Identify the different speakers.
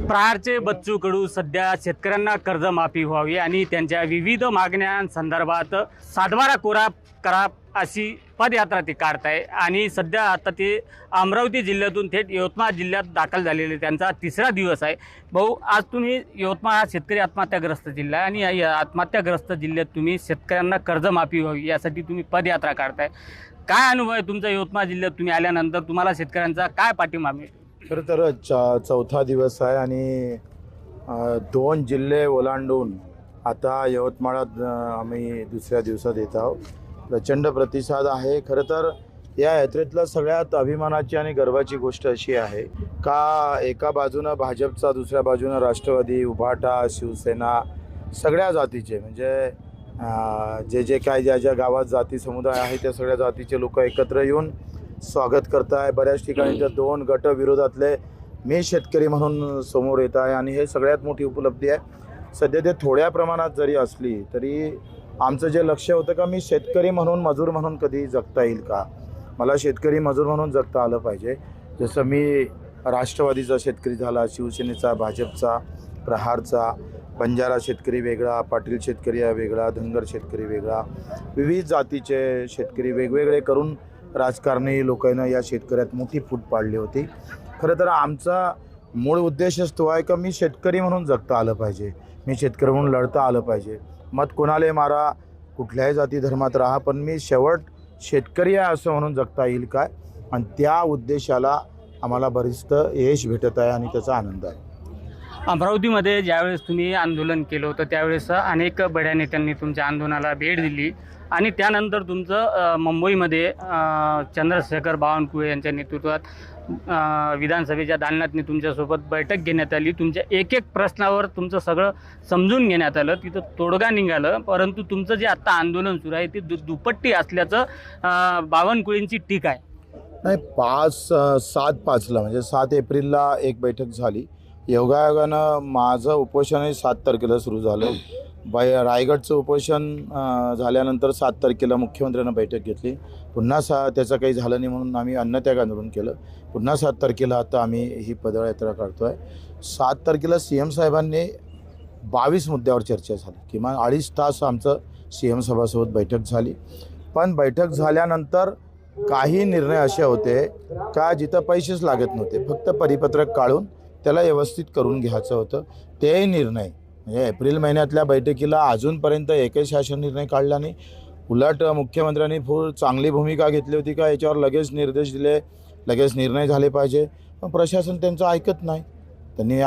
Speaker 1: प्रहारचे बच्चू कडू सध्या शेतकऱ्यांना कर्जमाफी व्हावी आणि त्यांच्या विविध मागण्यांसंदर्भात सातबारा कोरा करा अशी पदयात्रा ते काढत आहे आणि सध्या आता ते अमरावती जिल्ह्यातून थेट यवतमाळ जिल्ह्यात दाखल झालेले त्यांचा तिसरा दिवस आहे। भाऊ, आज तुम्ही यवतमाळ हा शेतकरी आत्महत्याग्रस्त जिल्हा आहे आणि या आत्महत्याग्रस्त जिल्ह्यात तुम्ही शेतकऱ्यांना कर्जमाफी व्हावी यासाठी तुम्ही पदयात्रा काढताय। काय अनुभव आहे तुमचा यवतमाळ जिल्ह्यात तुम्ही आल्यानंतर? तुम्हाला शेतकऱ्यांचा काय पाठिंबा मिळतो?
Speaker 2: खरं तर चौथा दिवस आहे आणि 2 जिल्हे ओलांडून आता यवतमाळात आम्ही दुसऱ्या दिवसात येत आहोत। प्रचंड प्रतिसाद आहे। खरं तर या यात्रेतलं सगळ्यात अभिमानाची आणि गर्वाची गोष्ट अशी आहे का एका बाजूनं भाजपचा, दुसऱ्या बाजूनं राष्ट्रवादी, उभाटा, शिवसेना, सगळ्या जातीचे म्हणजे जे काय ज्या गावात जाती समुदाय आहे त्या सगळ्या जातीचे लोक एकत्र येऊन स्वागत करत आहे। बऱ्याच ठिकाणी त्या 2 गट विरोधातले मी शेतकरी म्हणून समोर येत आहे आणि हे सगळ्यात मोठी उपलब्धी आहे। सध्या ते थोड्या प्रमाणात जरी असली तरी आमचं जे लक्ष्य होतं का मी शेतकरी म्हणून, मजूर म्हणून कधी जगता येईल का, मला शेतकरी मजूर म्हणून जगता आलं पाहिजे। जसं मी राष्ट्रवादीचा शेतकरी झाला, शिवसेनेचा, भाजपचा, प्रहारचा, बंजारा शेतकरी वेगळा, पाटील शेतकरी वेगळा, धनगर शेतकरी वेगळा, विविध जातीचे शेतकरी वेगवेगळे करून राजकारणी लोकांना या शेतकऱ्यात मोठी फूट पाडली होती। खरं तर आमचा मूळ उद्देशच तो आहे का मी शेतकरी म्हणून जगता आलं पाहिजे, मी शेतकरी म्हणून लढता आलं पाहिजे। मत कोणाला मारा, कुठल्याही जाती धर्मात राहा, पण मी शेवट शेतकरी आहे असं म्हणून जगता येईल काय, आणि त्या उद्देशाला आम्हाला बरीच यश भेटत आहे आणि त्याचा आनंद आहे।
Speaker 1: अमरावतीमध्ये ज्यावेळेस तुम्ही आंदोलन केलं होतं त्यावेळेस अनेक बड्या नेत्यांनी तुमच्या आंदोलनाला भेट दिली आणि त्यानंतर तुमचं मुंबईमध्ये चंद्रशेखर बावनकुळे यांच्या नेतृत्वात विधानसभेच्या दालनातनी तुमच्यासोबत बैठक घेण्यात आली। तुमच्या एक प्रश्नावर तुमचं सगळं समजून घेण्यात आलं, तिथं तोडगा निघालं। परंतु तुमचं जे आत्ता आंदोलन सुरू आहे ते दुपट्टी असल्याचं बावनकुळेंची टीका आहे।
Speaker 2: नाही, 7/5ला म्हणजे 7 एप्रिलला एक बैठक झाली। योगायोगानं माझं उपोषणही 7 तारखेला सुरू झालं। रायगडचं उपोषण झाल्यानंतर 7 तारखेला मुख्यमंत्र्यांना बैठक घेतली। पुन्हा त्याचं काही झालं नाही म्हणून आम्ही अन्नत्याग आंदोलन केलं। पुन्हा 7 तारखेला आता आम्ही ही पदयात्रा काढतो आहे। 7 तारखेला CM साहेबांनी 22 मुद्द्यावर चर्चा झाली। किमान 2.5 तास आमचं CM साहेबांसोबत बैठक झाली। पण बैठक झाल्यानंतर काही निर्णय असे होते का जिथं पैसेच लागत नव्हते, फक्त परिपत्रक काढून त्याला व्यवस्थित करून घ्यायचं होतं। ते निर्णय म्हणजे एप्रिल महिन्यातल्या बैठकीला अजूनपर्यंत एकही शासन निर्णय काढला नाही। उलट मुख्यमंत्र्यांनी चांगली भूमिका घेतली होती का याच्यावर लगेच निर्देश दिले, लगेच निर्णय झाले पाहिजे, पण प्रशासन त्यांचं ऐकत नाही। त्यांनी